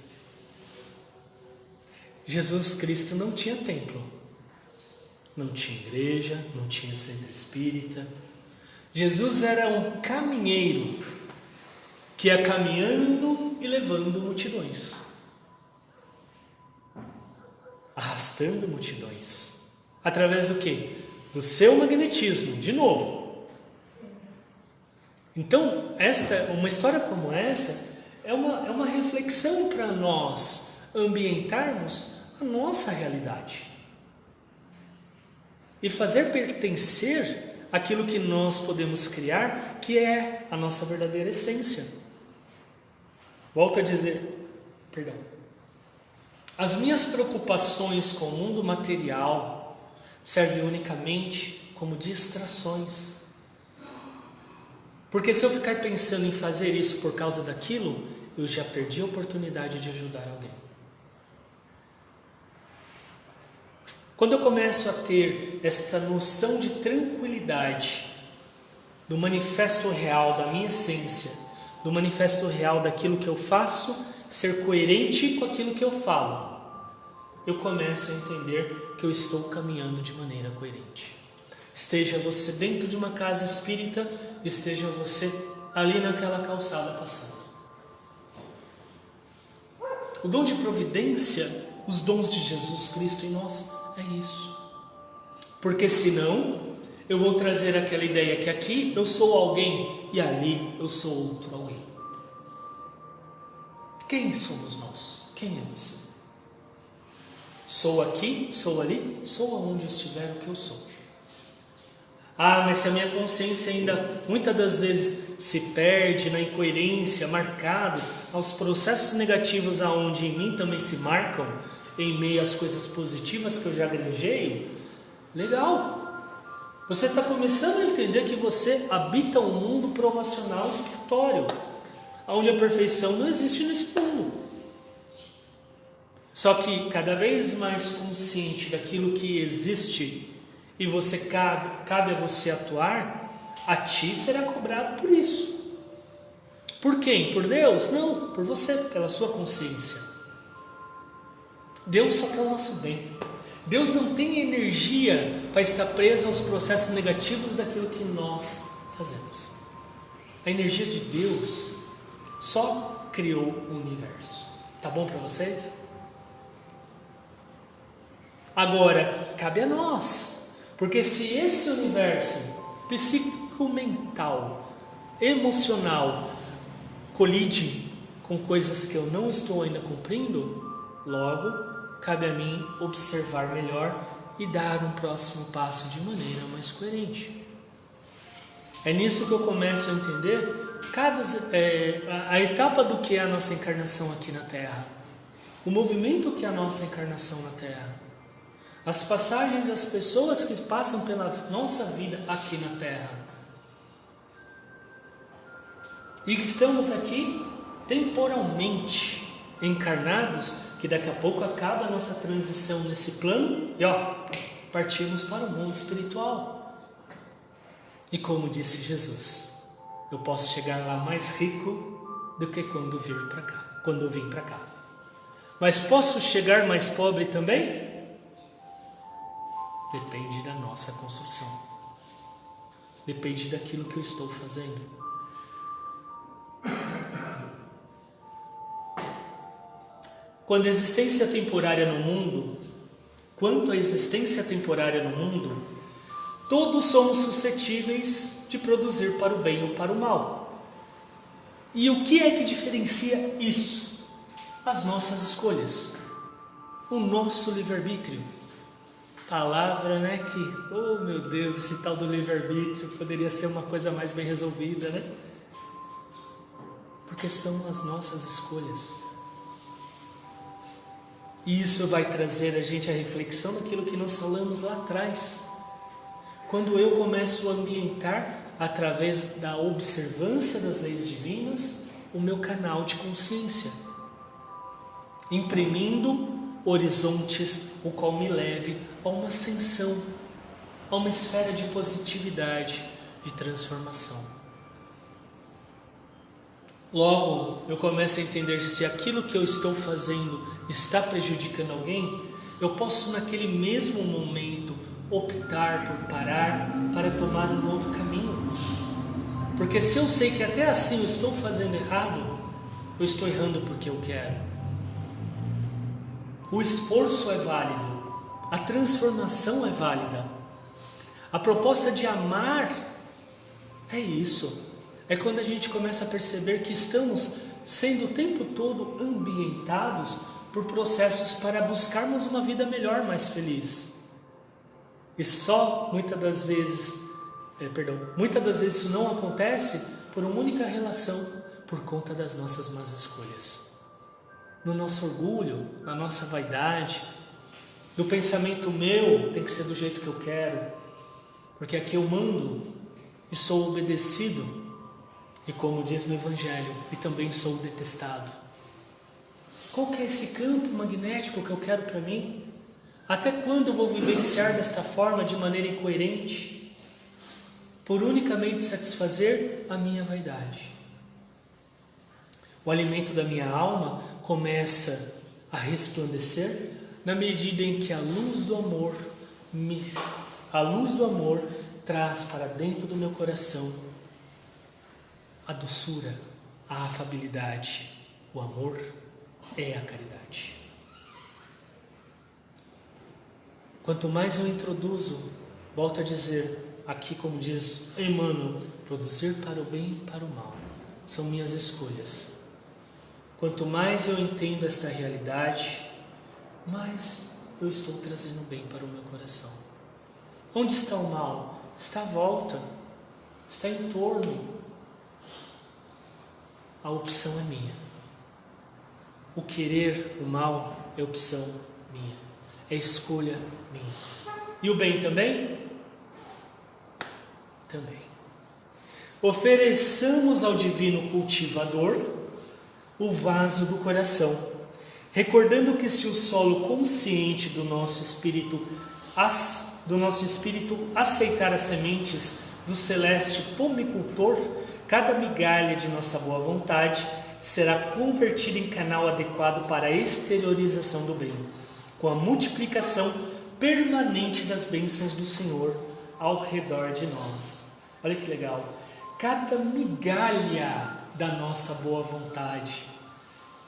Jesus Cristo não tinha templo, não tinha igreja, não tinha centro espírita. Jesus era um caminheiro. que é caminhando e levando multidões, arrastando multidões, através do quê? Do seu magnetismo, de novo. Então, uma história como essa é uma reflexão para nós ambientarmos a nossa realidade e fazer pertencer aquilo que nós podemos criar, que é a nossa verdadeira essência. Volto a dizer, perdão. As minhas preocupações com o mundo material servem unicamente como distrações. Porque se eu ficar pensando em fazer isso por causa daquilo, eu já perdi a oportunidade de ajudar alguém. Quando eu começo a ter esta noção de tranquilidade do manifesto real da minha essência, do manifesto real daquilo que eu faço, ser coerente com aquilo que eu falo, eu começo a entender que eu estou caminhando de maneira coerente. Esteja você dentro de uma casa espírita, esteja você ali naquela calçada passando. O dom de providência, os dons de Jesus Cristo em nós, é isso. Porque senão eu vou trazer aquela ideia que aqui eu sou alguém e ali eu sou outro alguém. Quem somos nós? Quem é você? Sou aqui, sou ali, sou aonde estiver o que eu sou. Ah, mas se a minha consciência ainda muitas das vezes se perde na incoerência, marcado aos processos negativos aonde em mim também se marcam, em meio às coisas positivas que eu já granjeio, legal. Você está começando a entender que você habita um mundo provacional expiatório, onde a perfeição não existe nesse mundo. Só que cada vez mais consciente daquilo que existe e você cabe a você atuar, a ti será cobrado por isso. Por quem? Por Deus? Não, por você, pela sua consciência. Deus só quer o nosso bem. Deus não tem energia para estar preso aos processos negativos daquilo que nós fazemos. A energia de Deus só criou o universo. Tá bom para vocês? Agora, cabe a nós. Porque se esse universo psíquico, mental, emocional colide com coisas que eu não estou ainda cumprindo, logo cabe a mim observar melhor e dar um próximo passo de maneira mais coerente. É nisso que eu começo a entender a etapa do que é a nossa encarnação aqui na Terra, o movimento que é a nossa encarnação na Terra, as passagens das pessoas que passam pela nossa vida aqui na Terra. E que estamos aqui temporalmente encarnados, que daqui a pouco acaba a nossa transição nesse plano e partimos para o mundo espiritual. E como disse Jesus, eu posso chegar lá mais rico do que quando eu vim para cá. Mas posso chegar mais pobre também? Depende da nossa construção. Depende daquilo que eu estou fazendo. Quando a existência temporária no mundo, quanto à existência temporária no mundo, todos somos suscetíveis de produzir para o bem ou para o mal. E o que é que diferencia isso? As nossas escolhas, o nosso livre-arbítrio. Palavra, né, que, oh meu Deus, esse tal do livre-arbítrio poderia ser uma coisa mais bem resolvida, né? Porque são as nossas escolhas. E isso vai trazer a gente a reflexão daquilo que nós falamos lá atrás. Quando eu começo a ambientar, através da observância das leis divinas, o meu canal de consciência, imprimindo horizontes, o qual me leve a uma ascensão, a uma esfera de positividade, de transformação. Logo, eu começo a entender se aquilo que eu estou fazendo está prejudicando alguém, eu posso naquele mesmo momento optar por parar para tomar um novo caminho. Porque se eu sei que até assim eu estou fazendo errado, eu estou errando porque eu quero. O esforço é válido, a transformação é válida. A proposta de amar é isso. É quando a gente começa a perceber que estamos sendo o tempo todo ambientados por processos para buscarmos uma vida melhor, mais feliz. E só muitas das vezes isso não acontece por uma única relação, por conta das nossas más escolhas. No nosso orgulho, na nossa vaidade, no pensamento meu, tem que ser do jeito que eu quero, porque aqui eu mando e sou obedecido, e como diz no Evangelho, e também sou detestado. Qual que é esse campo magnético que eu quero para mim? Até quando eu vou vivenciar desta forma, de maneira incoerente, por unicamente satisfazer a minha vaidade? O alimento da minha alma começa a resplandecer na medida em que a luz do amor traz para dentro do meu coração a doçura, a afabilidade. O amor é a caridade. Quanto mais eu introduzo, volto a dizer, aqui como diz Emmanuel, produzir para o bem e para o mal, são minhas escolhas. Quanto mais eu entendo esta realidade, mais eu estou trazendo o bem para o meu coração. Onde está o mal? Está à volta, está em torno. A opção é minha. O querer o mal é opção minha, é escolha minha. E o bem também? Também. Ofereçamos ao divino cultivador o vaso do coração, recordando que se o solo consciente do nosso espírito aceitar as sementes do celeste pomicultor, cada migalha de nossa boa vontade será convertida em canal adequado para a exteriorização do bem, com a multiplicação permanente das bênçãos do Senhor ao redor de nós. Olha que legal! Cada migalha da nossa boa vontade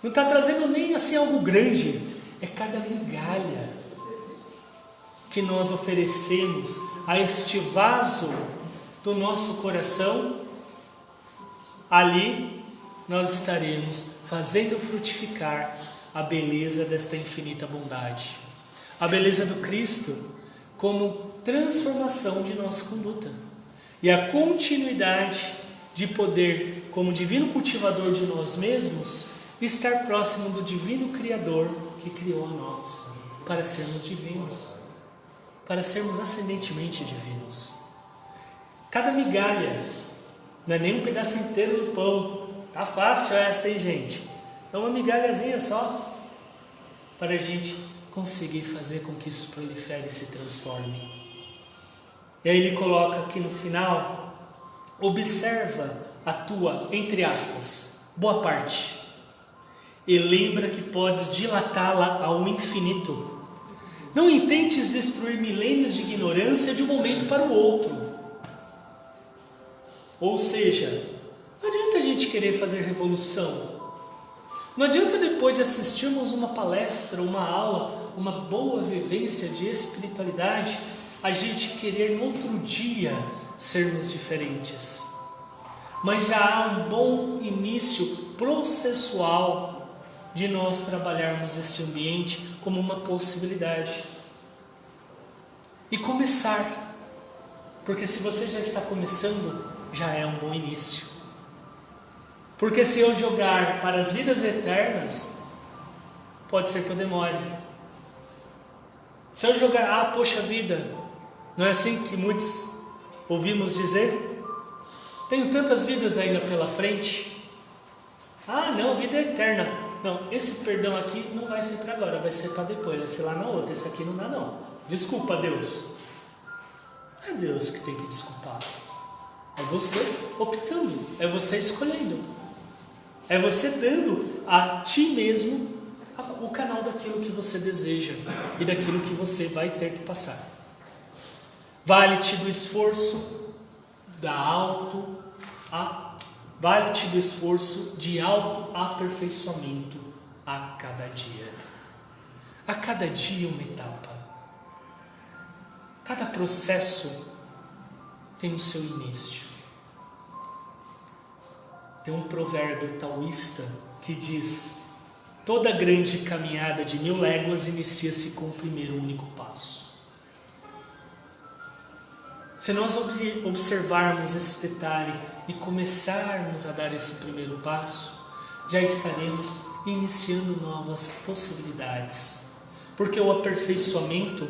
não está trazendo nem assim algo grande, é cada migalha que nós oferecemos a este vaso do nosso coração. Ali nós estaremos fazendo frutificar a beleza desta infinita bondade, a beleza do Cristo como transformação de nossa conduta e a continuidade de poder, como divino cultivador de nós mesmos, estar próximo do divino Criador que criou a nós, para sermos divinos, para sermos ascendentemente divinos. Cada migalha não é nem um pedaço inteiro do pão. Tá fácil essa, hein, gente? É uma migalhazinha só, para a gente conseguir fazer com que isso prolifere e se transforme. E aí ele coloca aqui no final: observa a tua, entre aspas, boa parte, e lembra que podes dilatá-la ao infinito. Não intentes destruir milênios de ignorância de um momento para o outro. Ou seja, não adianta a gente querer fazer revolução. Não adianta depois de assistirmos uma palestra, uma aula, uma boa vivência de espiritualidade, a gente querer no outro dia sermos diferentes. Mas já há um bom início processual de nós trabalharmos este ambiente como uma possibilidade. E começar. Porque se você já está começando, já é um bom início. Porque se eu jogar para as vidas eternas, pode ser que eu demore. Se eu jogar, poxa vida, não é assim que muitos ouvimos dizer? Tenho tantas vidas ainda pela frente. Não, vida é eterna. Não, esse perdão aqui não vai ser para agora, vai ser para depois, vai ser lá na outra. Esse aqui não dá não. Desculpa, Deus. Não é Deus que tem que desculpar. É você optando, é você escolhendo. É você dando a ti mesmo o canal daquilo que você deseja e daquilo que você vai ter que passar. Vale-te do esforço, da Vale-te do esforço de autoaperfeiçoamento a cada dia. A cada dia uma etapa. Cada processo tem o seu início. Tem um provérbio taoísta que diz: toda grande caminhada de 1000 léguas inicia-se com o primeiro único passo. Se nós observarmos esse detalhe e começarmos a dar esse primeiro passo, já estaremos iniciando novas possibilidades. Porque o aperfeiçoamento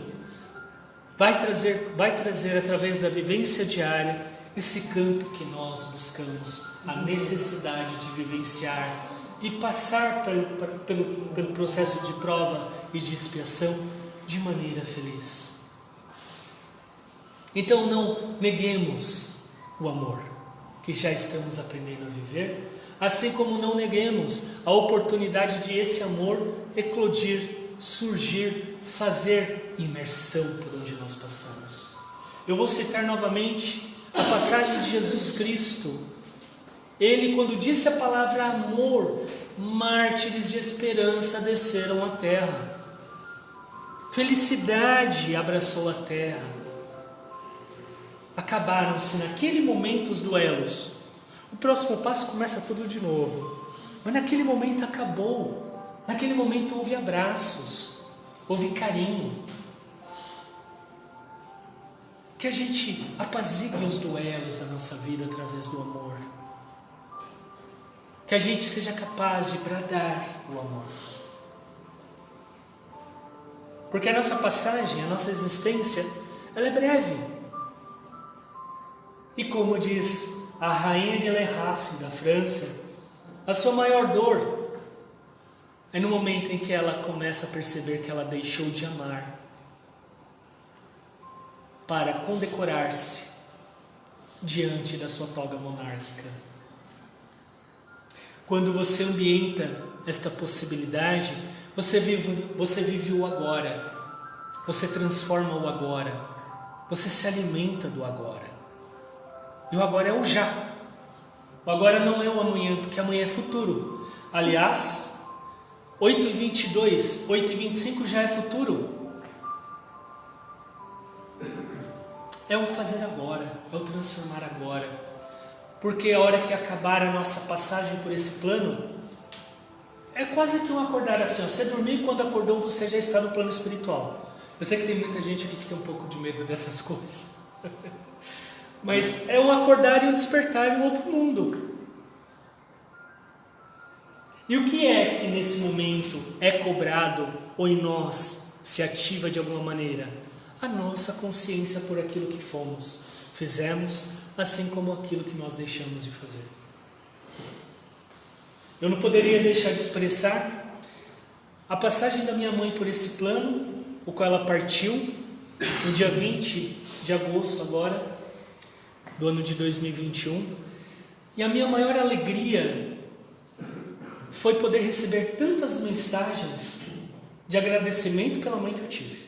vai trazer através da vivência diária esse campo que nós buscamos, a necessidade de vivenciar e passar pelo processo de prova e de expiação de maneira feliz. Então não neguemos o amor que já estamos aprendendo a viver, assim como não neguemos a oportunidade de esse amor eclodir, surgir, fazer imersão por onde nós passamos. Eu vou citar novamente a passagem de Jesus Cristo. Ele, quando disse a palavra amor, mártires de esperança desceram à terra. Felicidade abraçou a terra. Acabaram-se naquele momento os duelos. O próximo passo começa tudo de novo. Mas naquele momento acabou. Naquele momento houve abraços, houve carinho. Que a gente apazigue os duelos da nossa vida através do amor. Que a gente seja capaz de bradar o amor. Porque a nossa passagem, a nossa existência, ela é breve. E como diz a rainha de Le Havre, da França, a sua maior dor é no momento em que ela começa a perceber que ela deixou de amar para condecorar-se diante da sua toga monárquica. Quando você ambienta esta possibilidade, você vive o agora, você transforma o agora, você se alimenta do agora. E o agora é o já. O agora não é o amanhã, porque amanhã é futuro. Aliás, 8h22, 8h25 já é futuro. É o fazer agora, é o transformar agora. Porque a hora que acabar a nossa passagem por esse plano, é quase que um acordar assim, ó. Você dormiu e quando acordou você já está no plano espiritual. Eu sei que tem muita gente aqui que tem um pouco de medo dessas coisas. Mas é um acordar e um despertar em outro mundo. E o que é que nesse momento é cobrado ou em nós se ativa de alguma maneira? A nossa consciência por aquilo que fomos, fizemos, assim como aquilo que nós deixamos de fazer. Eu não poderia deixar de expressar a passagem da minha mãe por esse plano, o qual ela partiu no dia 20 de agosto agora, do ano de 2021, e a minha maior alegria foi poder receber tantas mensagens de agradecimento pela mãe que eu tive,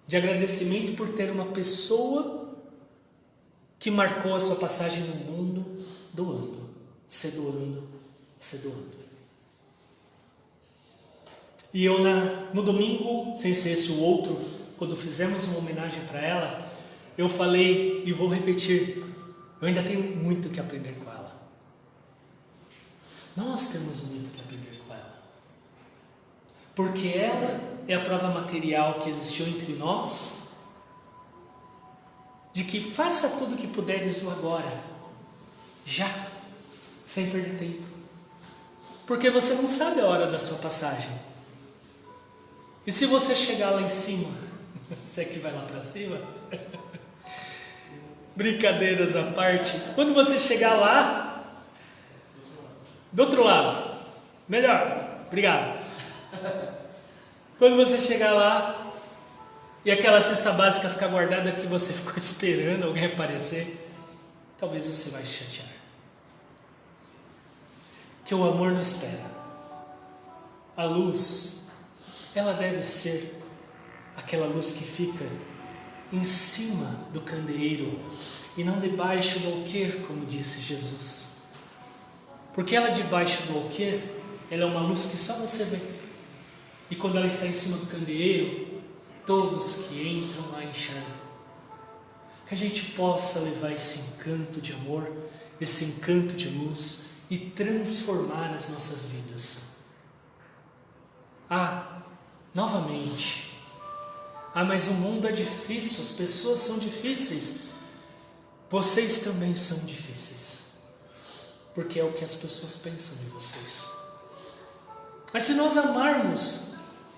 de agradecimento por ter uma pessoa que marcou a sua passagem no mundo, doando, se doando, se doando. E eu no domingo, sem ser esse o outro, quando fizemos uma homenagem para ela, eu falei e vou repetir, eu ainda tenho muito que aprender com ela. Nós temos muito que aprender com ela. Porque ela é a prova material que existiu entre nós, de que faça tudo o que puderes o agora, já, sem perder tempo. Porque você não sabe a hora da sua passagem. E se você chegar lá em cima, você que vai lá para cima... Brincadeiras à parte, quando você chegar lá, do outro lado, melhor, obrigado. Quando você chegar lá e aquela cesta básica ficar guardada que você ficou esperando alguém aparecer, talvez você vai se chatear. Que o amor não espera. A luz, ela deve ser aquela luz que fica em cima do candeeiro, e não debaixo do alqueire, como disse Jesus. Porque ela debaixo do alqueire, ela é uma luz que só você vê. E quando ela está em cima do candeeiro, todos que entram a enxergam. Que a gente possa levar esse encanto de amor, esse encanto de luz e transformar as nossas vidas. Novamente, mas o mundo é difícil, as pessoas são difíceis. Vocês também são difíceis, porque é o que as pessoas pensam de vocês. Mas se nós amarmos,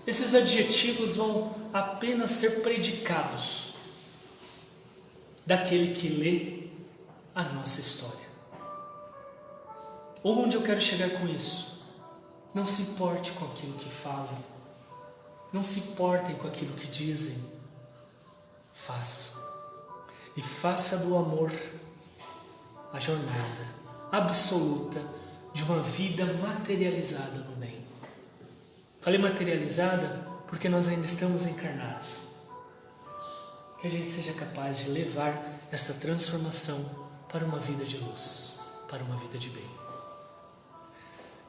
esses adjetivos vão apenas ser predicados daquele que lê a nossa história. Onde eu quero chegar com isso? Não se importe com aquilo que falam, não se importem com aquilo que dizem. Faça, e faça do amor a jornada absoluta de uma vida materializada no bem. Falei materializada porque nós ainda estamos encarnados. Que a gente seja capaz de levar esta transformação para uma vida de luz, para uma vida de bem.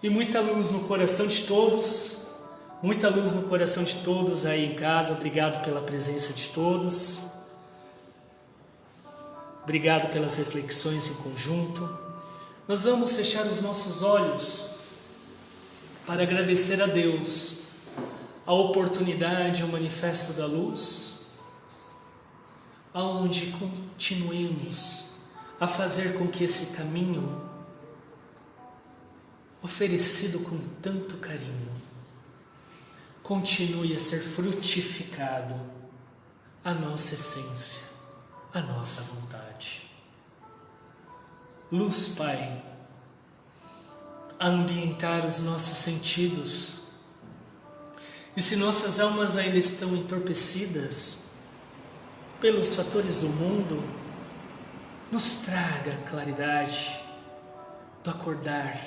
E muita luz no coração de todos, muita luz no coração de todos aí em casa. Obrigado pela presença de todos. Obrigado pelas reflexões em conjunto. Nós vamos fechar os nossos olhos para agradecer a Deus a oportunidade, o manifesto da luz, aonde continuemos a fazer com que esse caminho, oferecido com tanto carinho, continue a ser frutificado a nossa essência, a nossa vontade. Luz, Pai, a ambientar os nossos sentidos. E se nossas almas ainda estão entorpecidas pelos fatores do mundo, nos traga a claridade do acordar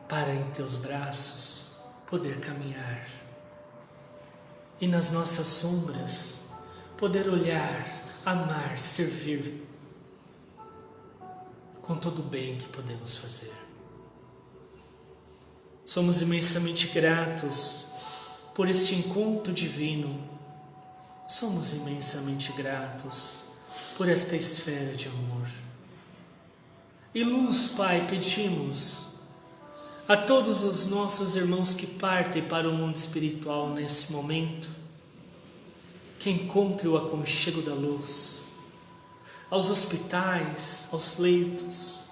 para em teus braços poder caminhar. E nas nossas sombras poder olhar, amar, servir com todo o bem que podemos fazer. Somos imensamente gratos por este encontro divino. Somos imensamente gratos por esta esfera de amor. E luz, Pai, pedimos a todos os nossos irmãos que partem para o mundo espiritual nesse momento, que encontre o aconchego da luz, aos hospitais, aos leitos,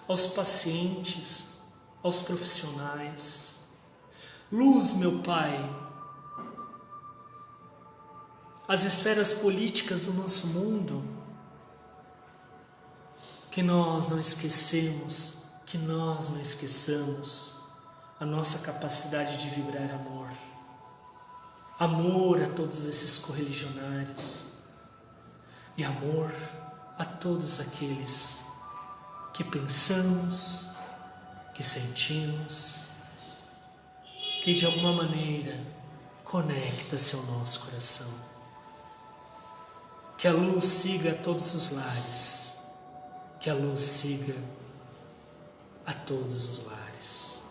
aos pacientes, aos profissionais. Luz, meu Pai, as esferas políticas do nosso mundo, que nós não esquecemos, que nós não esqueçamos a nossa capacidade de vibrar amor. Amor a todos esses correligionários e amor a todos aqueles que pensamos, que sentimos, que de alguma maneira conecta-se ao nosso coração. Que a luz siga a todos os lares, que a luz siga a todos os lares,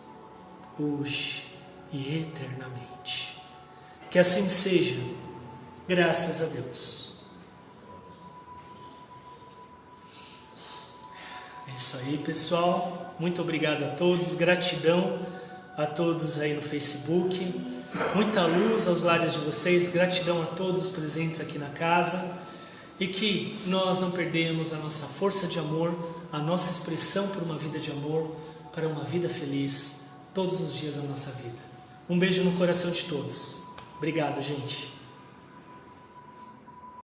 hoje e eternamente. Que assim seja, graças a Deus. É isso aí, pessoal. Muito obrigado a todos, gratidão a todos aí no Facebook. Muita luz aos lares de vocês, gratidão a todos os presentes aqui na casa. E que nós não perdemos a nossa força de amor, a nossa expressão por uma vida de amor, para uma vida feliz, todos os dias da nossa vida. Um beijo no coração de todos. Obrigado, gente.